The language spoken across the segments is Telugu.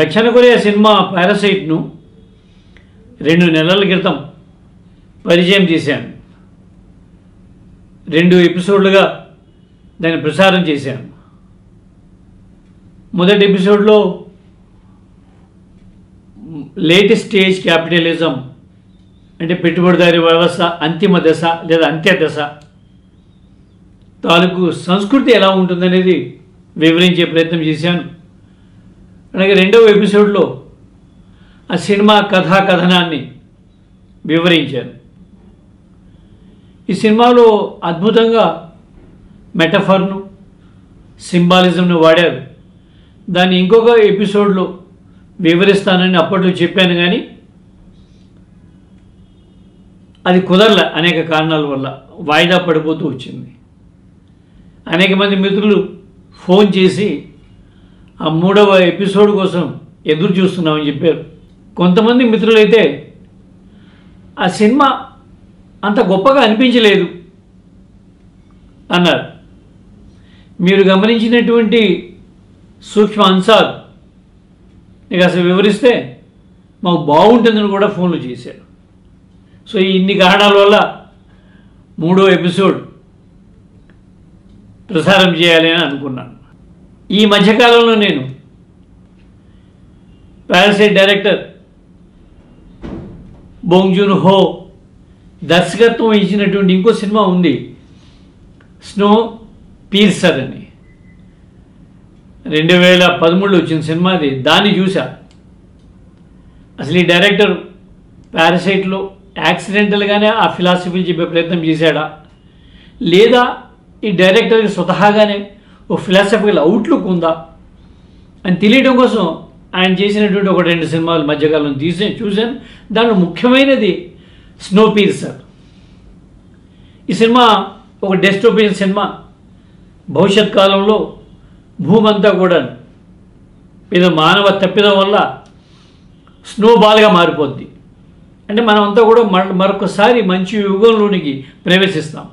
దక్షిణ కొరియా సినిమా పారాసైట్ను 2 నెలల క్రితం పరిచయం చేశాను. 2 ఎపిసోడ్లుగా దాన్ని ప్రసారం చేశాను. మొదటి ఎపిసోడ్లో లేటెస్ట్ స్టేజ్ క్యాపిటలిజం అంటే పెట్టుబడిదారీ వ్యవస్థ అంతిమ దశ లేదా అంత్య దశ తాలూకు సంస్కృతి ఎలా ఉంటుందనేది వివరించే ప్రయత్నం చేశాను. అలాగే రెండవ ఎపిసోడ్లో ఆ సినిమా కథనాన్ని వివరించాను. ఈ సినిమాలో అద్భుతంగా మెటఫర్ను సింబాలిజంను వాడారు. దాన్ని ఇంకొక ఎపిసోడ్లో వివరిస్తానని అప్పట్లో చెప్పాను, కానీ అది కుదరలే. అనేక కారణాల వల్ల వాయిదా పడిపోతూ వచ్చింది. అనేక మంది మిత్రులు ఫోన్ చేసి ఆ 3వ ఎపిసోడ్ కోసం ఎదురు చూస్తున్నామని చెప్పారు. కొంతమంది మిత్రులైతే ఆ సినిమా అంత గొప్పగా అనిపించలేదు అన్నారు. మీరు గమనించినటువంటి సూక్ష్మ అంశాలు నీకు అసలు వివరిస్తే మాకు బాగుంటుందని కూడా ఫోన్లు చేశారు. సో ఇన్ని కారణాల వల్ల 3వ ఎపిసోడ్ ప్రసారం చేయాలి అని అనుకున్నాను. ఈ మధ్యకాలంలో నేను పారాసైట్ డైరెక్టర్ బోంగ్ జూన్ హో దర్శకత్వం ఇచ్చినటువంటి ఇంకో సినిమా ఉంది, స్నో పీర్సర్ అని. 2013లో వచ్చిన సినిమా అది. దాన్ని చూసా. అసలు ఈ డైరెక్టర్ పారాసైట్లో యాక్సిడెంటల్గానే ఆ ఫిలాసఫీలు చెప్పే ప్రయత్నం చేశాడా, లేదా ఈ డైరెక్టర్కి స్వతహాగానే ఓ ఫిలాసఫికల్ అవుట్లుక్ ఉందా అని తెలియడం కోసం ఆయన చేసినటువంటి 1-2 సినిమాలు మధ్యకాలం చూశాను. దాంట్లో ముఖ్యమైనది స్నో పీర్సర్. ఈ సినిమా ఒక డెస్టోపియన్ సినిమా. భవిష్యత్ కాలంలో భూమి అంతా కూడా ఏదో మానవ తప్పిదం వల్ల స్నోబాల్గా మారిపోద్ది. అంటే మనమంతా కూడా మరొకసారి మంచి యుగంలోనికి ప్రవేశిస్తాం.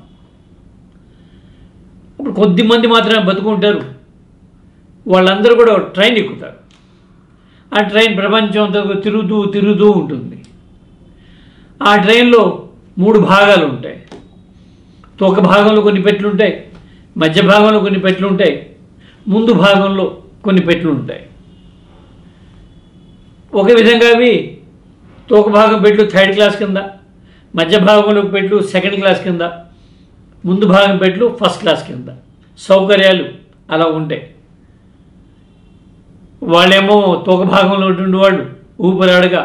ఇప్పుడు కొద్దిమంది మాత్రమే బతుకుంటారు. వాళ్ళందరూ కూడా ట్రైన్ ఎక్కుతారు. ఆ ట్రైన్ ప్రపంచం అంతా తిరుగుతూ ఉంటుంది. ఆ ట్రైన్లో 3 భాగాలు ఉంటాయి. తోక భాగంలో కొన్ని పెట్లు ఉంటాయి, మధ్య భాగంలో కొన్ని పెట్లు ఉంటాయి, ముందు భాగంలో కొన్ని పెట్లు ఉంటాయి. ఒక విధంగా అవి తోక భాగం పెట్లు 3rd క్లాస్ కింద, మధ్య భాగంలో పెట్లు 2nd క్లాస్ కింద, ముందు భాగం పెట్లు 1st క్లాస్ కింద. సౌకర్యాలు అలా ఉంటాయి. వాళ్ళేమో తోక భాగంలో ఉండే వాళ్ళు ఊపిరాడగా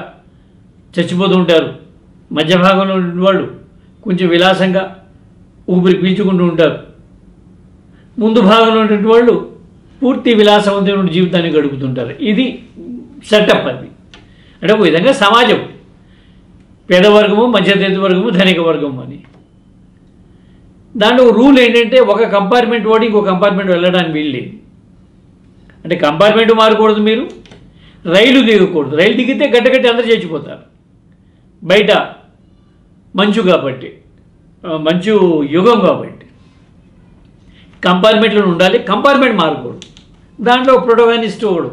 చచ్చిపోతూ ఉంటారు. మధ్య భాగంలో ఉండే వాళ్ళు కొంచెం విలాసంగా ఊపిరి పీల్చుకుంటూ ఉంటారు. ముందు భాగంలో ఉన్నటువంటి వాళ్ళు పూర్తి విలాసవంతమైన జీవితాన్ని గడుపుతుంటారు. ఇది సెటప్. అది అంటే ఒక విధంగా సమాజం పేదవర్గము, మధ్యతరగతి వర్గము, ధనిక వర్గము అని. దాంట్లో రూల్ ఏంటంటే ఒక కంపార్ట్మెంట్ వాడి ఇంకో కంపార్ట్మెంట్ వెళ్ళడానికి వీల్లేదు. అంటే కంపార్ట్మెంట్ మారకూడదు, మీరు రైలు దిగకూడదు. రైలు దిగితే గడ్డగట్టి అందరూ చచ్చిపోతారు. బయట మంచు కాబట్టి, మంచు యుగం కాబట్టి కంపార్ట్మెంట్లో ఉండాలి. కంపార్ట్మెంట్ మారకూడదు. దాంట్లో ప్రొటోగానిస్ట్ ఒకడు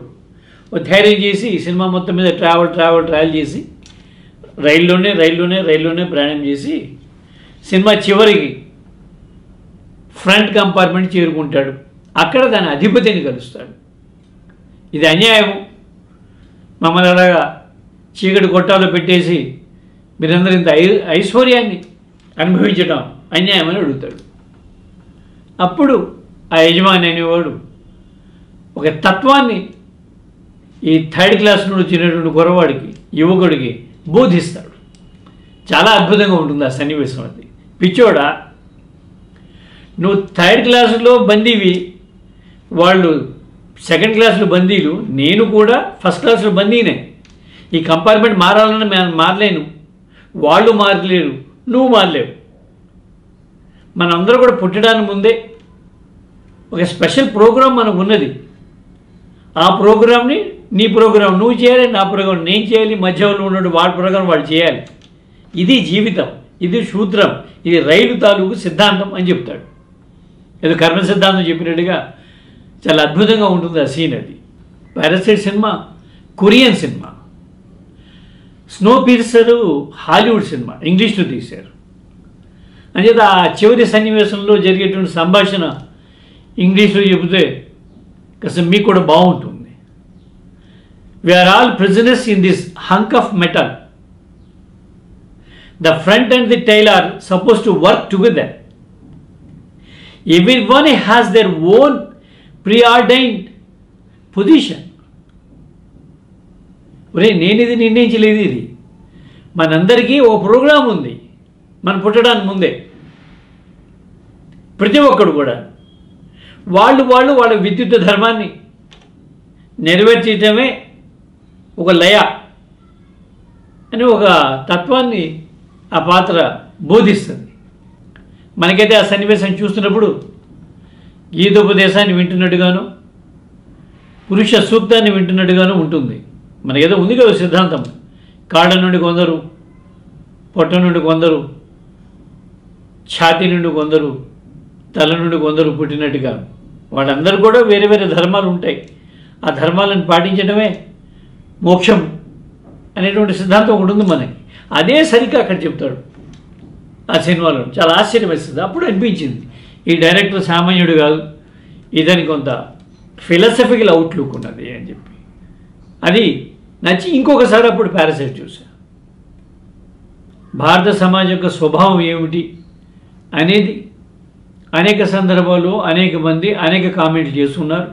ధైర్యం చేసి ఈ సినిమా మొత్తం మీద ట్రావెల్ చేసి రైల్లోనే ప్రయాణం చేసి సినిమా చివరికి ఫ్రంట్ కంపార్ట్మెంట్ చేరుకుంటాడు. అక్కడ దాని అధిపతిని కలుస్తాడు. ఇది అన్యాయం, మమ్మల్ని అలాగా చీకటి కొట్టాలో పెట్టేసి మీరందరూ ఇంత ఐశ్వర్యాన్ని అనుభవించడం అన్యాయం అని అడుగుతాడు. అప్పుడు ఆ యజమాని అనేవాడు ఒక తత్వాన్ని ఈ 3rd క్లాస్ నుండి వచ్చినటువంటి కుర్రవాడికి, యువకుడికి బోధిస్తాడు. చాలా అద్భుతంగా ఉంటుంది ఆ సన్నివేశం. అది పిచ్చోడా, నువ్వు 3rd క్లాసులో బందీవి, వాళ్ళు 2nd క్లాసులో బందీలు, నేను కూడా 1st క్లాసులో బందీనే. ఈ కంపార్ట్మెంట్ మారాలని మారలేను, వాళ్ళు మారలేరు, నువ్వు మారలేవు. మనందరూ కూడా పుట్టడానికి ముందే ఒక స్పెషల్ ప్రోగ్రాం మనకు ఉన్నది. ఆ ప్రోగ్రామ్ని నీ ప్రోగ్రాం నువ్వు చేయాలి, నా ప్రోగ్రాం నేను చేయాలి, మధ్యలో ఉన్నట్టు వాడి ప్రోగ్రాం వాడు చేయాలి. ఇది జీవితం, ఇది సూత్రం, ఇది రైలు తాలూకు సిద్ధాంతం అని చెప్తాడు. ఏదో కర్మ సిద్ధాంతం చెప్పినట్టుగా చాలా అద్భుతంగా ఉంటుంది ఆ సీన్. అది Parasite cinema Korean cinema, Snowpiercer Hollywood cinema, ఇంగ్లీష్లో తీశారు. అంచేత ఆ చివరి సన్నివేశంలో జరిగేటువంటి సంభాషణ ఇంగ్లీష్లో చెబితే కాస్త మీకు కూడా బాగుంటుంది. We are all prisoners in this hunk of metal. The front and the tail are supposed to work together. Everyone has their own preordained position. ఒరే నేను ఇది నిర్ణయించలేదు, ఇది మనందరికీ ఓ ప్రోగ్రాం ఉంది మనం పుట్టడానికి ముందే. ప్రతి ఒక్కడు కూడా వాళ్ళ విద్యుత్ ధర్మాన్ని నెరవేర్చడమే ఒక లయ అని ఒక తత్వాన్ని ఆ పాత్ర బోధిస్తుంది. మనకైతే ఆ సన్నివేశం చూస్తున్నప్పుడు గీతోపదేశాన్ని వింటున్నట్టుగాను పురుష సూక్తాన్ని వింటున్నట్టుగాను ఉంటుంది. మనకేదో ఉంది కదా సిద్ధాంతం, కాళ్ళ నుండి కొందరు, పొట్ట నుండి కొందరు, ఛాతీ నుండి కొందరు, తల నుండి కొందరు పుట్టినట్టుగా వాళ్ళందరూ కూడా వేరే వేరే ధర్మాలు ఉంటాయి. ఆ ధర్మాలను పాటించడమే మోక్షం అనేటువంటి సిద్ధాంతం ఒకటి ఉంది మనకి. అదే సరిగ్గా అక్కడ చెప్తాడు ఆ సినిమాలో. చాలా ఆశ్చర్యమేస్తుంది. అప్పుడు అనిపించింది ఈ డైరెక్టర్ సామాన్యుడు కాదు, ఇదని కొంత ఫిలాసఫికల్ అవుట్లుక్ ఉన్నది అని చెప్పి. అది నచ్చి ఇంకొకసారి అప్పుడు పారాసైట్ చూసా. భారత సమాజం యొక్క స్వభావం ఏమిటి అనేది అనేక సందర్భాల్లో అనేక మంది అనేక కామెంట్లు చేస్తున్నారు.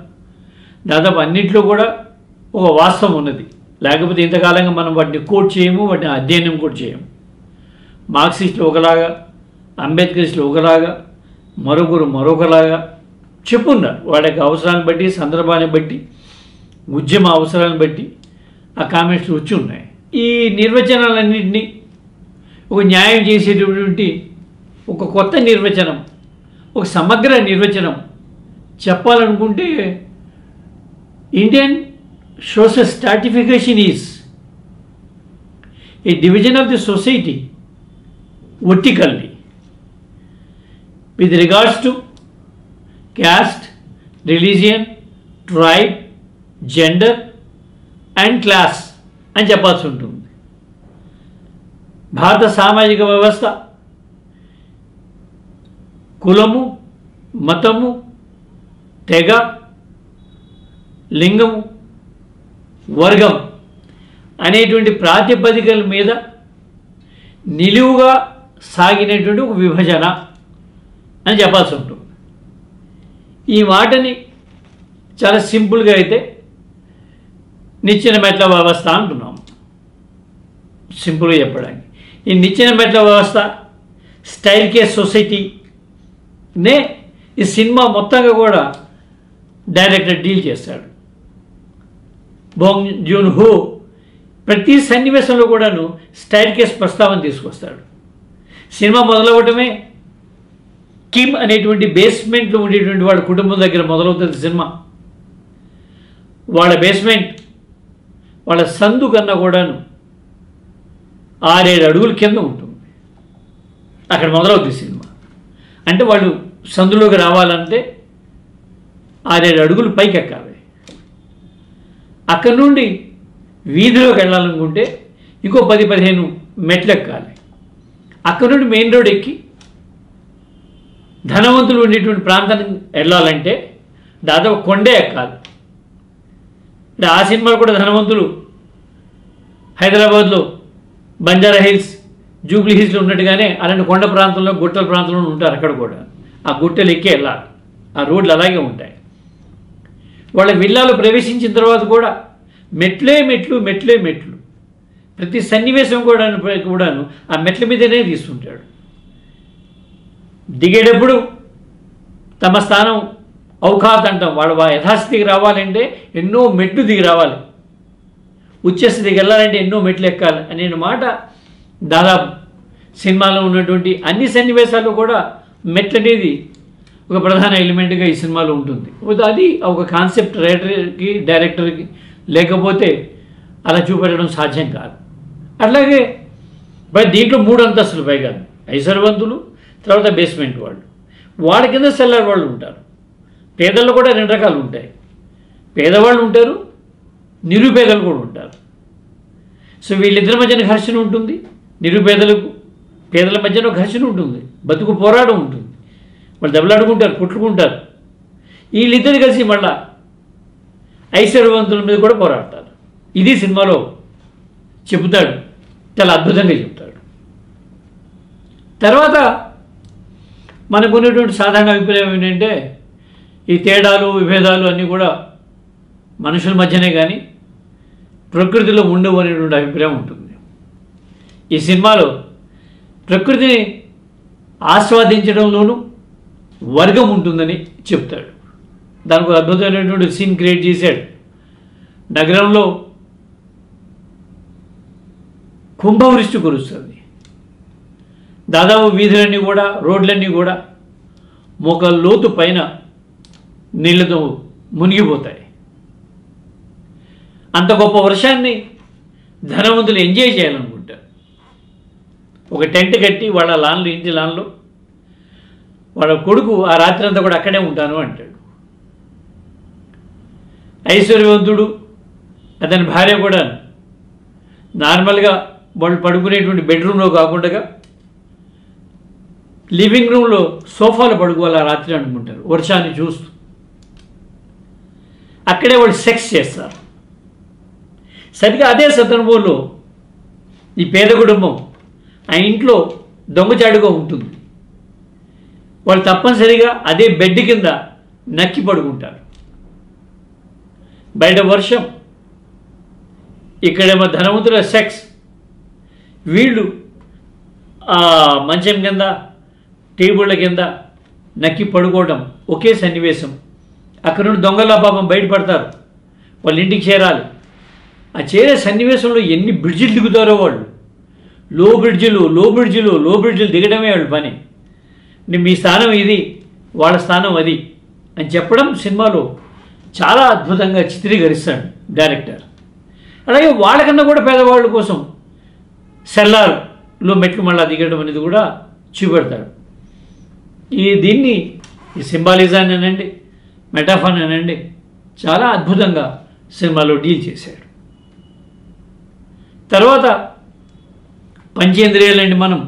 దాదాపు అన్నింటిలో కూడా ఒక వాస్తవం ఉన్నది. లేకపోతే ఇంతకాలంగా మనం వాటిని కోట్ చేయము, వాటిని అధ్యయనం కూడా చేయము. మార్క్సిస్టులు ఒకలాగా, అంబేద్కరిస్టులు ఒకలాగా, మరొకలాగా చెప్పున్నారు. వాడి యొక్క అవసరాన్ని బట్టి, సందర్భాన్ని బట్టి, ఉద్యమ అవసరాలను బట్టి ఆ కామెంట్స్ వచ్చి ఉన్నాయి. ఈ నిర్వచనాలన్నింటినీ ఒక న్యాయం చేసేటటువంటి ఒక కొత్త నిర్వచనం, ఒక సమగ్ర నిర్వచనం చెప్పాలనుకుంటే Indian social stratification is a division of the society vertically with regards to caste, religion, tribe, gender and class అని చెప్పాల్సి ఉంటుంది. భారత సామాజిక వ్యవస్థ కులము, మతము, తెగ, లింగము, వర్గం అనేటువంటి ప్రాతిపదికల మీద నిలువుగా సాగినటువంటి ఒక విభజన అని చెప్పాల్సి ఉంటుంది. ఈ మాటని చాలా సింపుల్గా అయితే నిచ్చెన మెట్ల వ్యవస్థ అంటున్నాం. సింపుల్గా చెప్పడానికి ఈ నిచ్చెన మెట్ల వ్యవస్థ, స్టైల్ కేస్ సొసైటీనే ఈ సినిమా మొత్తంగా కూడా డైరెక్టర్ డీల్ చేస్తాడు. బోంగ్ జూన్ హో ప్రతి సన్నివేశంలో కూడాను స్టైల్ కేస్ ప్రస్తావన తీసుకొస్తాడు. సినిమా మొదలవటమే కిమ్ అనేటువంటి బేస్మెంట్లో ఉండేటువంటి వాళ్ళ కుటుంబం దగ్గర మొదలవుతుంది సినిమా. వాళ్ళ బేస్మెంట్ వాళ్ళ సందు కన్నా కూడాను 6-7 అడుగుల కింద ఉంటుంది. అక్కడ మొదలవుతుంది సినిమా. అంటే వాళ్ళు సందులోకి రావాలంటే 6-7 అడుగులు పైకి ఎక్కాలి. అక్కడి నుండి వీధిలోకి వెళ్ళాలనుకుంటే ఇంకో 10-15 మెట్లు ఎక్కాలి. అక్కడి నుండి మెయిన్ రోడ్ ఎక్కి ధనవంతులు ఉండేటువంటి ప్రాంతానికి వెళ్ళాలంటే దాదాపు కొండే ఎక్కాలి. ఆ సినిమాలు కూడా ధనవంతులు హైదరాబాద్లో బంజారా హిల్స్, జూబ్లీ హిల్స్లో ఉన్నట్టుగానే అలాంటి కొండ ప్రాంతంలో, గుట్టల ప్రాంతంలో ఉంటారు. అక్కడ కూడా ఆ గుట్టలు ఎక్కి వెళ్ళాలి. ఆ రోడ్లు అలాగే ఉంటాయి. వాళ్ళ విల్లాలో ప్రవేశించిన తర్వాత కూడా మెట్లే మెట్లు ప్రతి సన్నివేశం కూడాను ఆ మెట్ల మీదనే తీస్తుంటాడు. దిగేటప్పుడు తమ స్థానం ఔఖాత్ అంటాం. వాడు యథాస్థితికి రావాలంటే ఎన్నో మెట్లు దిగి రావాలి, ఉచ్చస్థితికి వెళ్ళాలంటే ఎన్నో మెట్లు ఎక్కాలి అనే మాట దాదాపు సినిమాలో ఉన్నటువంటి అన్ని సన్నివేశాల్లో కూడా మెట్లు అనేది ఒక ప్రధాన ఎలిమెంట్గా ఈ సినిమాలో ఉంటుంది. అది ఒక కాన్సెప్ట్ రైటర్కి, డైరెక్టర్కి లేకపోతే అలా చూపెట్టడం సాధ్యం కాదు. అట్లాగే దీంట్లో 3 అంతస్తులు పైగా ఐశ్వర్యవంతులు, తర్వాత బేస్మెంట్ వాళ్ళ కింద సెల్లర్ వాళ్ళు ఉంటారు. పేదల్లో కూడా 2 రకాలు ఉంటాయి. పేదవాళ్ళు ఉంటారు, నిరుపేదలు కూడా ఉంటారు. సో వీళ్ళిద్దరి మధ్యన ఘర్షణ ఉంటుంది, నిరుపేదలకు పేదల మధ్యన ఘర్షణ ఉంటుంది, బతుకు పోరాటం ఉంటుంది, వాళ్ళు దెబ్బలాడుకుంటారు, కొట్టుకుంటారు. వీళ్ళిద్దరు కలిసి మళ్ళా ఐశ్వర్యవంతుల మీద కూడా పోరాడతారు. ఇది సినిమాలో చెబుతాడు, చాలా అద్భుతంగా చెప్తాడు. తర్వాత మనకు ఉన్నటువంటి సాధారణ అభిప్రాయం ఏంటంటే ఈ తేడాలు విభేదాలు అన్నీ కూడా మనుషుల మధ్యనే కానీ ప్రకృతిలో ఉండవు అనేటువంటి అభిప్రాయం ఉంటుంది. ఈ సినిమాలో ప్రకృతిని ఆస్వాదించడంలోనూ వర్గం ఉంటుందని చెప్తాడు. దానికి ఒక అద్భుతమైనటువంటి సీన్ క్రియేట్ చేశాడు. నగరంలో కుంభవృష్టి కురుస్తుంది. దాదాపు వీధులన్నీ కూడా రోడ్లన్నీ కూడా మోకాళ్ళ లోతు పైన నీళ్లతో మునిగిపోతాయి. అంత గొప్ప వర్షాన్ని ధనవంతులు ఎంజాయ్ చేయాలనుకుంటారు. ఒక టెంట్ కట్టి వాళ్ళ లాన్లో, ఇంటి లాన్లో వాళ్ళ కొడుకు ఆ రాత్రి అంతా కూడా అక్కడే ఉంటాను అంటాడు. ఐశ్వర్యవంతుడు అతని భార్య కూడా నార్మల్గా వాళ్ళు పడుకునేటువంటి బెడ్రూమ్లో కాకుండా లివింగ్ రూమ్లో సోఫాలో పడుకోవాలి ఆ రాత్రి అనుకుంటారు, వర్షాన్ని చూస్తూ. అక్కడే వాళ్ళు సెక్స్ చేస్తారు. సరిగ్గా అదే సందర్భంలో ఈ పేద కుటుంబం ఆ ఇంట్లో దొంగచాటుగా ఉంటుంది. వాళ్ళు తప్పనిసరిగా అదే బెడ్ కింద నక్కి పడుకుంటారు. బయట వర్షం, ఇక్కడేమో ధనవంతుల సెక్స్. వీళ్ళు ఆ మంచం కింద, టేబుళ్ళ కింద నక్కి పడుకోవడం ఒకే సన్నివేశం. అక్కడ నుండి దొంగల పాపం బయటపడతారు, వాళ్ళ ఇంటికి చేరాలి. ఆ చేరే సన్నివేశంలో ఎన్ని బ్రిడ్జిలు దిగుతారో వాళ్ళు. లో బ్రిడ్జిలు దిగడమే వాళ్ళ పని. మీ స్థానం ఇది, వాళ్ళ స్థానం అది అని చెప్పడం సినిమాలో చాలా అద్భుతంగా చిత్రీకరిస్తాడు డైరెక్టర్. అలాగే వాళ్ళకన్నా కూడా పేదవాళ్ళ కోసం సెల్లార్లో మెట్లు మళ్ళా దిగడం అనేది కూడా చూపెడతాడు. దీన్ని ఈ సింబాలిజాన్ని అనండి, మెటాఫాన్ అనండి, చాలా అద్భుతంగా సినిమాలో డీల్ చేశాడు. తర్వాత పంచేంద్రియాలండి, మనం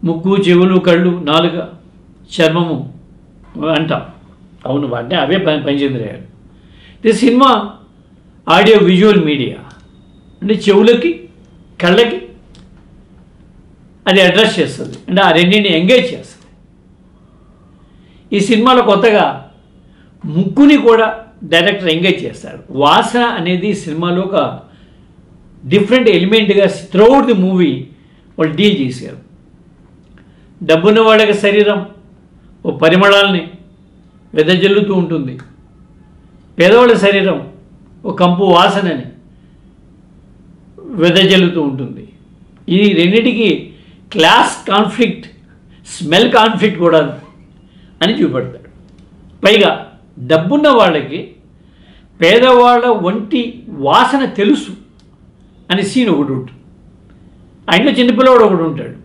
ముక్కు, చెవులు, కళ్ళు, నాలుక, చర్మము అంటాం. అవును, వాటిని అవే పంచేంద్రియాలు. ఈ సినిమా ఆడియో విజువల్ మీడియా అంటే చెవులకి, కళ్ళకి అది అడ్రస్ చేస్తుంది, అంటే ఆ రెండింటిని ఎంగేజ్ చేస్తుంది. ఈ సినిమాలో కొత్తగా ముక్కుని కూడా డైరెక్టర్ ఎంగేజ్ చేస్తాడు. వాసన అనేది సినిమాలో ఒక డిఫరెంట్ ఎలిమెంట్గా త్రూఅవుట్ ది మూవీ వాళ్ళు డీల్ చేశారు. డబ్బున్న వాళ్ళకి శరీరం ఓ పరిమళాలని వెదజల్లుతూ ఉంటుంది, పేదవాళ్ళ శరీరం ఓ కంపు వాసనని వెదజల్లుతూ ఉంటుంది. ఈ రెండింటికి క్లాస్ కాన్ఫ్లిక్ట్, స్మెల్ కాన్ఫ్లిక్ట్ కూడా అని చూపెడతాడు. పైగా డబ్బున్న వాళ్ళకి పేదవాళ్ళ వంటి వాసన తెలుసు అని సీన్ ఒకటి ఉంటుంది. ఆయనలో చిన్నపిల్లవాడు ఒకడు ఉంటాడు.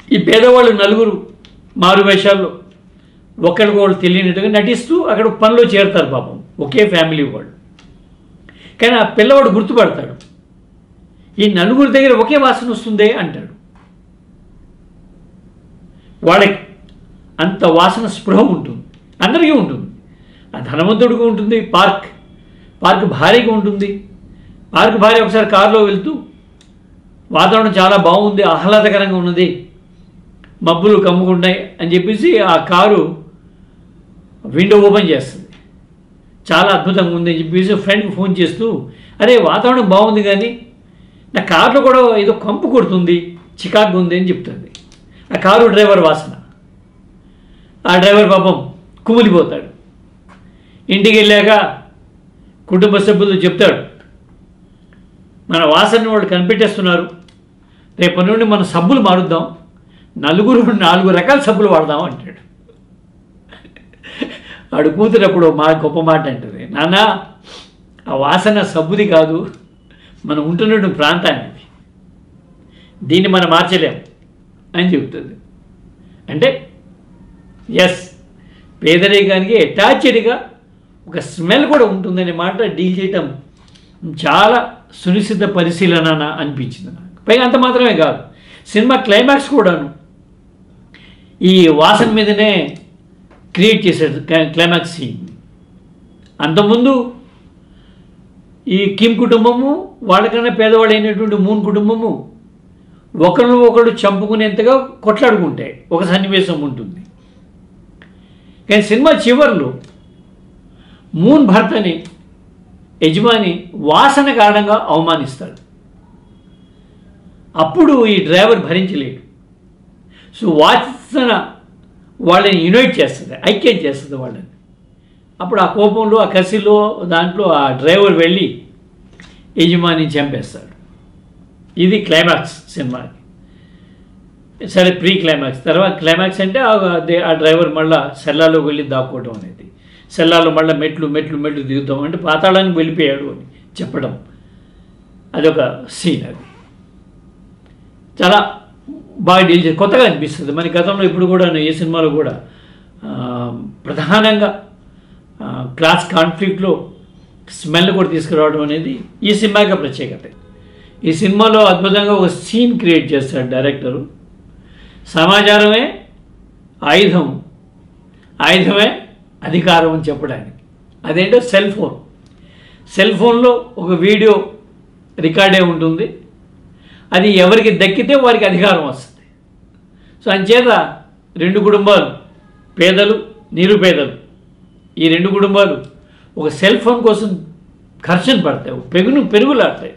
ఈ పేదవాళ్ళు నలుగురు మారు వేషాల్లో ఒకరికొకరు తెలియనట్టుగా నటిస్తూ అక్కడ పనిలో చేరుతారు. పాపం ఒకే ఫ్యామిలీ వాళ్ళు. కానీ ఆ పిల్లవాడు గుర్తుపడతాడు, ఈ నలుగురి దగ్గర ఒకే వాసన వస్తుందే అంటాడు. వాళ్ళకి అంత వాసన స్పృహ ఉంటుంది, అందరికీ ఉంటుంది. ఆ ధనవంతుడికి ఉంటుంది, పార్క్ భార్యకి ఉంటుంది. పార్క్ భార్య ఒకసారి కారులో వెళ్తూ వాతావరణం చాలా బాగుంది, ఆహ్లాదకరంగా ఉన్నది, మబ్బులు కమ్ముకుంటాయి అని చెప్పేసి ఆ కారు విండో ఓపెన్ చేస్తుంది. చాలా అద్భుతంగా ఉంది అని చెప్పేసి ఫ్రెండ్కి ఫోన్ చేస్తూ, అరే వాతావరణం బాగుంది కానీ నా కారులో కూడా ఏదో కంపు కొడుతుంది, చికాకు ఉంది అని చెప్తుంది. ఆ కారు డ్రైవర్ వాసన. ఆ డ్రైవర్ పాపం కుమిలిపోతాడు. ఇంటికి వెళ్ళాక కుటుంబ సభ్యులు చెప్తాడు, మన వాసనని వాళ్ళు కనిపెట్టేస్తున్నారు, రేపటి నుండి మనం సబ్బులు మారుద్దాం, 4 రకాల సబ్బులు వాడదాం అంటాడు. వాడు కూతురప్పుడు గొప్ప మాట అంటుంది, నాన్న ఆ వాసన సబ్బుది కాదు, మనం ఉంటున్న ప్రాంతానికి, దీన్ని మనం మార్చలేం అని చెప్తుంది. అంటే ఎస్, పేదరికానికి అటాచ్డ్గా ఒక స్మెల్ కూడా ఉంటుందనే మాట డీల్ చేయటం చాలా సునిశ్చిత పరిశీలన అనిపించింది నాకు. పైగా అంత మాత్రమే కాదు, సినిమా క్లైమాక్స్ కూడాను ఈ వాసన మీదనే క్రియేట్ చేశాడు క్లైమాక్స్ సీన్. అంతకుముందు ఈ కిమ్ కుటుంబము వాళ్ళకన్నా పేదవాళ్ళైనటువంటి మూన్ కుటుంబము ఒకరు చంపుకునేంతగా కొట్లాడుకుంటాయి, ఒక సన్నివేశం ఉంటుంది. కానీ సినిమా చివర్లో మూన్ భర్తని యజమాని వాసన కారణంగా అవమానిస్తాడు. అప్పుడు ఈ డ్రైవర్ భరించలేడు. సో వాసన వాళ్ళని యునైట్ చేస్తుంది, ఐక్యం చేస్తుంది వాళ్ళని. అప్పుడు ఆ కోపంలో, ఆ కసిలో, దాంట్లో ఆ డ్రైవర్ వెళ్ళి యజమానిని చంపేస్తాడు. ఇది క్లైమాక్స్ సినిమాకి. సరే, ప్రీ క్లైమాక్స్. తర్వాత క్లైమాక్స్ అంటే ఆ డ్రైవర్ మళ్ళీ సెల్లాలోకి వెళ్ళి దాక్కోవడం అనేది, సెల్లాలో మళ్ళీ మెట్లు దిగుతాం అంటే పాతాళానికి వెళ్ళిపోయాడు అని చెప్పడం, అదొక సీన్. అది చాలా బాగా డీల్ చేసి కొత్తగా అనిపిస్తుంది. మన గతంలో ఇప్పుడు కూడా ఏ సినిమాలో కూడా ప్రధానంగా క్లాస్ కాన్ఫ్లిక్ట్లో స్మెల్ కూడా తీసుకురావడం అనేది ఈ సినిమాకి ప్రత్యేకత. ఈ సినిమాలో అద్భుతంగా ఒక సీన్ క్రియేట్ చేస్తాడు డైరెక్టరు. సమాచారమే ఆయుధం, ఆయుధమే అధికారం అని చెప్పడానికి. అదేంటో సెల్ ఫోన్లో ఒక వీడియో రికార్డే ఉంటుంది. అది ఎవరికి దక్కితే వారికి అధికారం వస్తుంది. సో అంచేత రెండు కుటుంబాలు, పేదలు నిరుపేదలు, ఈ రెండు కుటుంబాలు ఒక సెల్ ఫోన్ కోసం ఘర్షణ పడతాయి, పెరుగులాడతాయి.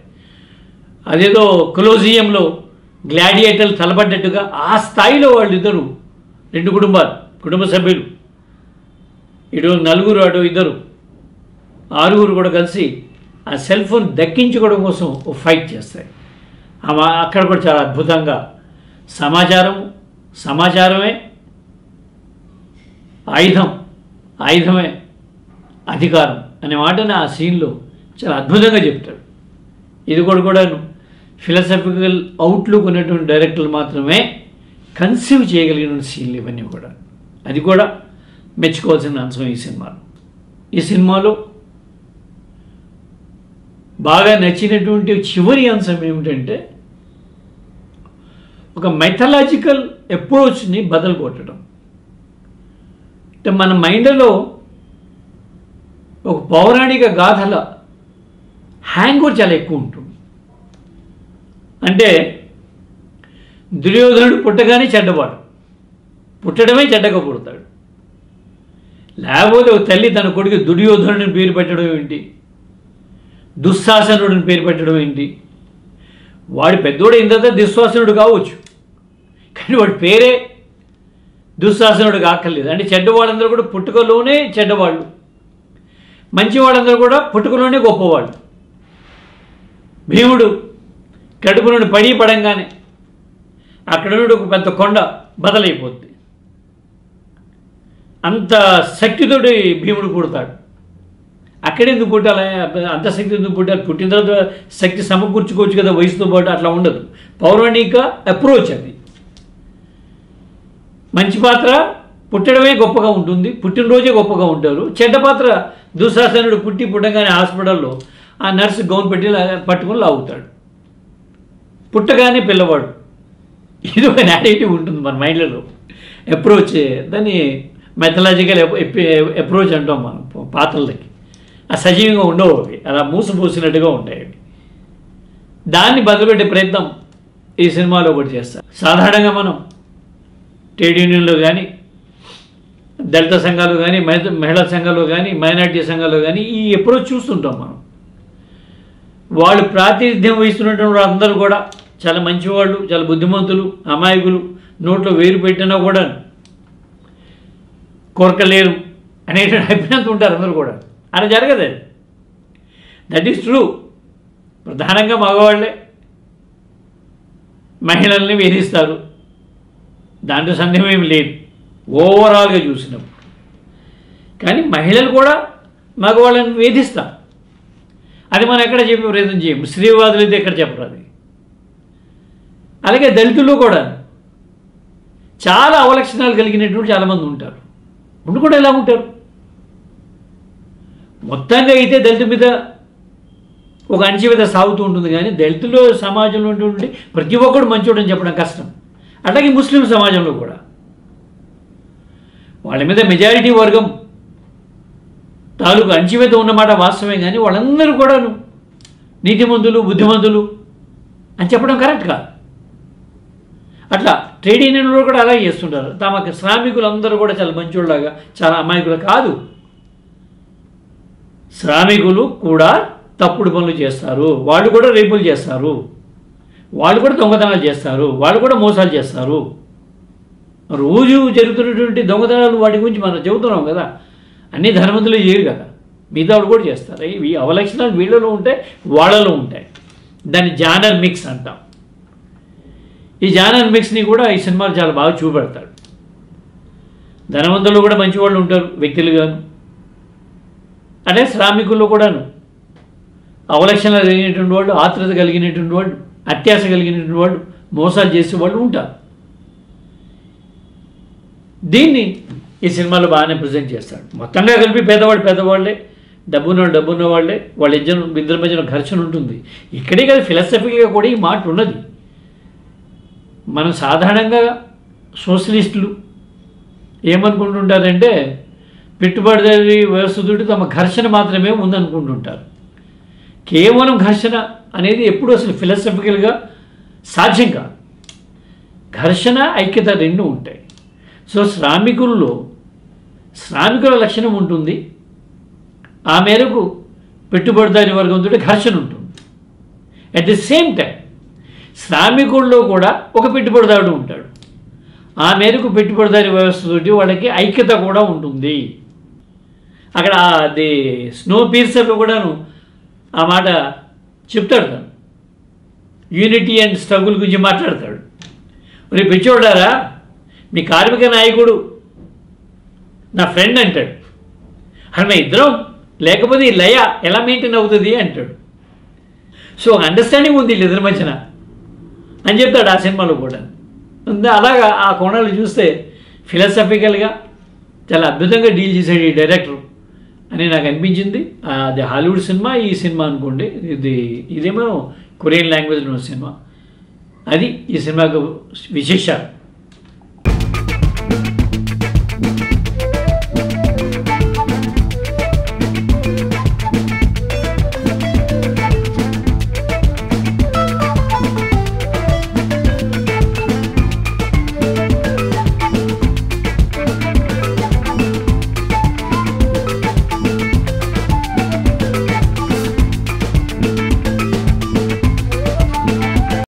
అదేదో కొలోజియంలో గ్లాడియేటర్లు తలపడ్డట్టుగా ఆ స్థాయిలో వాళ్ళిద్దరు, రెండు కుటుంబ సభ్యులు, ఇటు నలుగురు అటు ఇద్దరు, ఆరుగురు కూడా కలిసి ఆ సెల్ ఫోన్ దక్కించుకోవడం కోసం ఒక ఫైట్ చేస్తాయి. అక్కడ కూడా చాలా అద్భుతంగా సమాచారమే ఆయుధం, ఆయుధమే అధికారం అనే మాటని ఆ సీన్లో చాలా అద్భుతంగా చెప్తాడు. ఇది కూడా ఫిలాసఫికల్ అవుట్లుక్ ఉన్నటువంటి డైరెక్టర్లు మాత్రమే కన్సీవ్ చేయగలిగిన సీన్లు ఇవన్నీ కూడా. అది కూడా మెచ్చుకోవాల్సిన అంశం ఈ సినిమాలో బాగా నచ్చినటువంటి చివరి అంశం ఏమిటంటే ఒక మైథలాజికల్ అప్రోచ్ని బదలు కొట్టడం. అంటే మన మైండ్లో ఒక పౌరాణిక గాథల హ్యాంగ్ ఓవర్ చాలా ఎక్కువ ఉంటుంది. అంటే దుర్యోధనుడు పుట్టగానే చెడ్డవాడు, పుట్టడమే చెడ్డగా పుడతాడు. లేకపోతే ఒక తల్లి తన కొడుకు దుర్యోధనుడిని పేరు పెట్టడం ఏంటి, దుశ్శాసనుడిని పేరు పెట్టడం ఏంటి? వాడి పెద్దోడు అయిన తర్వాత దుశ్శాసనుడు కావచ్చు, కానీ వాడి పేరే దుశ్శాసనుడు కాక్కర్లేదు. అంటే చెడ్డవాళ్ళందరూ కూడా పుట్టుకలోనే చెడ్డవాళ్ళు, మంచి వాళ్ళందరూ కూడా పుట్టుకలోనే గొప్పవాళ్ళు. భీముడు కడుపు నుండి పడంగానే అక్కడ నుండి ఒక పెద్ద కొండ బదలైపోద్ది. అంత శక్తితోటి భీముడు పుడతాడు. అక్కడెందుకు పుట్టాలి, అంత శక్తి ఎందుకు పుట్టాలి? పుట్టిన తర్వాత శక్తి సమకూర్చుకోవచ్చు కదా వయసుతో పాటు. అట్లా ఉండదు, పౌరాణిక అప్రోచ్ అది. మంచి పాత్ర పుట్టడమే గొప్పగా ఉంటుంది, పుట్టినరోజే గొప్పగా ఉంటారు. చెడ్డ పాత్ర దుశ్శాసనుడు పుట్టగానే హాస్పిటల్లో ఆ నర్సు గౌన్ పట్టుకొని లాగుతాడు, పుట్టగానే పిల్లవాడు. ఇది ఒక నేటివిటీ ఉంటుంది మన మైండ్లలో. అప్రోచ్, దాన్ని మెథలాజికల్ అప్రోచ్ అంటాం మనం. పాత్రలకి ఆ సజీవంగా ఉండవు, అవి అలా మూసపోసినట్టుగా ఉంటాయి. అవి దాన్ని బదులుపెట్టే ప్రయత్నం ఈ సినిమాలో ఒకటి చేస్తారు. సాధారణంగా మనం ట్రేడ్ యూనియన్లో కానీ, దళిత సంఘాలు కానీ, మహిళా సంఘాలు కానీ, మైనార్టీ సంఘాలు కానీ ఈ అప్రోచ్ చూస్తుంటాం మనం. వాళ్ళు ప్రాతినిధ్యం వహిస్తున్నటువంటి అందరూ కూడా చాలా మంచివాళ్ళు, చాలా బుద్ధిమంతులు, అమాయకులు, నోట్లో వేరు పెట్టినా కూడా కోరకలేరు అనేటువంటి అభిప్రాయంతో ఉంటారు అందరూ కూడా. అలా జరగదు, దట్ ఈస్ ట్రూ. ప్రధానంగా మగవాళ్ళే మహిళల్ని వేధిస్తారు, దాంట్లో సందేహం ఏమి లేదు ఓవరాల్గా చూసినప్పుడు. కానీ మహిళలు కూడా మగవాళ్ళని వేధిస్తాం, అది మనం ఎక్కడ చెప్పే ప్రయత్నం చేయము. స్త్రీవాదులు అయితే ఎక్కడ చెప్పరు అది. అలాగే దళితుల్లో కూడా చాలా అవలక్షణాలు కలిగినటువంటి చాలామంది ఉంటారు. ఉండి కూడా ఎలా ఉంటారు? మొత్తంగా అయితే దళిత మీద ఒక అణచివేత సాగుతూ ఉంటుంది, కానీ దళితుల సమాజంలో ఉన్నటువంటి ప్రతి ఒక్కడు మంచోడని చెప్పడం కష్టం. అట్లాగే ముస్లిం సమాజంలో కూడా వాళ్ళ మీద మెజారిటీ వర్గం తాలూకు అణచివేత ఉన్నమాట వాస్తవమే, కానీ వాళ్ళందరూ కూడాను నీతిమంతులు బుద్ధిమంతులు అని చెప్పడం కరెక్ట్ కాదు. అట్లా ట్రేడ్ యూనియన్లో కూడా అలాగే చేస్తుంటారు. తమకు శ్రామికులందరూ కూడా చాలా మంచోళ్ళలాగా, చాలా అమాయకులు కాదు. శ్రామికులు కూడా తప్పుడు పనులు చేస్తారు, వాళ్ళు కూడా రేపులు చేస్తారు, వాళ్ళు కూడా దొంగతనాలు చేస్తారు, వాళ్ళు కూడా మోసాలు చేస్తారు. రోజు జరుగుతున్నటువంటి దొంగతనాలు వాటి గురించి మనం చెబుతున్నాం కదా. అన్ని ధనవంతులు చేయరు కదా, మిగతా వాళ్ళు కూడా చేస్తారు. ఇవి అవలక్షణాలు వీళ్ళలో ఉంటాయి, వాళ్ళలో ఉంటాయి. దాన్ని జానర్ మిక్స్ అంటాం. ఈ జానర్ మిక్స్ని కూడా ఈ సినిమాలు చాలా బాగా చూపెడతాడు. ధనవంతులు కూడా మంచి వాళ్ళు ఉంటారు వ్యక్తులుగాను, అంటే శ్రామికుల్లో కూడాను అవలక్షణాలు కలిగినటువంటి వాళ్ళు, ఆత్రుత కలిగినటువంటి వాళ్ళు, అత్యాశ కలిగినటువంటి వాళ్ళు, మోసాలు చేసే వాళ్ళు ఉంటారు. దీన్ని ఈ సినిమాలో బాగానే ప్రజెంట్ చేస్తాడు. మొత్తంగా కలిపి పేదవాళ్ళే, డబ్బున్న వాళ్ళే, ఇద్దరి మధ్యన ఘర్షణ ఉంటుంది. ఇక్కడే కదా ఫిలాసఫికల్గా కూడా ఈ మాట ఉన్నది. మనం సాధారణంగా సోషలిస్టులు ఏమనుకుంటుంటారంటే పెట్టుబడిదారీ వ్యవస్థతోటి తమ ఘర్షణ మాత్రమే ఉందనుకుంటుంటారు. కేవలం ఘర్షణ అనేది ఎప్పుడు అసలు ఫిలాసఫికల్గా సాధ్యం కాదు. ఘర్షణ ఐక్యత రెండు ఉంటాయి. సో శ్రామికుల లక్షణం ఉంటుంది, ఆ మేరకు పెట్టుబడిదారీ వర్గంతో ఘర్షణ ఉంటుంది. అట్ ది సేమ్ టైం శ్రామికుల్లో కూడా ఒక పెట్టుబడిదారుడు ఉంటాడు, ఆ మేరకు పెట్టుబడిదారీ వ్యవస్థతోటి వాళ్ళకి ఐక్యత కూడా ఉంటుంది. అక్కడ అది స్నో పీర్సర్లో కూడాను ఆ మాట చెప్తాడు. తను యూనిటీ అండ్ స్ట్రగుల్ గురించి మాట్లాడతాడు. మరి పిచ్చోడారా, మీ కార్మిక నాయకుడు నా ఫ్రెండ్ అంటాడు. అన్న ఇద్దరం లేకపోతే ఈ లయ ఎలా మెయింటైన్ అవుతుంది అంటాడు. సో అండర్స్టాండింగ్ ఉంది వీళ్ళిద్దరి మధ్యన అని చెప్తాడు ఆ సినిమాలో కూడా. అలాగా ఆ కోణాలు చూస్తే ఫిలాసఫికల్గా చాలా అద్భుతంగా డీల్ చేశాడు ఈ డైరెక్టర్ అని నాకు అనిపించింది. అది హాలీవుడ్ సినిమా, ఈ సినిమా అనుకోండి, ఇదేమో కొరియన్ లాంగ్వేజ్లో ఉన్న సినిమా. అది ఈ సినిమాకు విశేషాలు.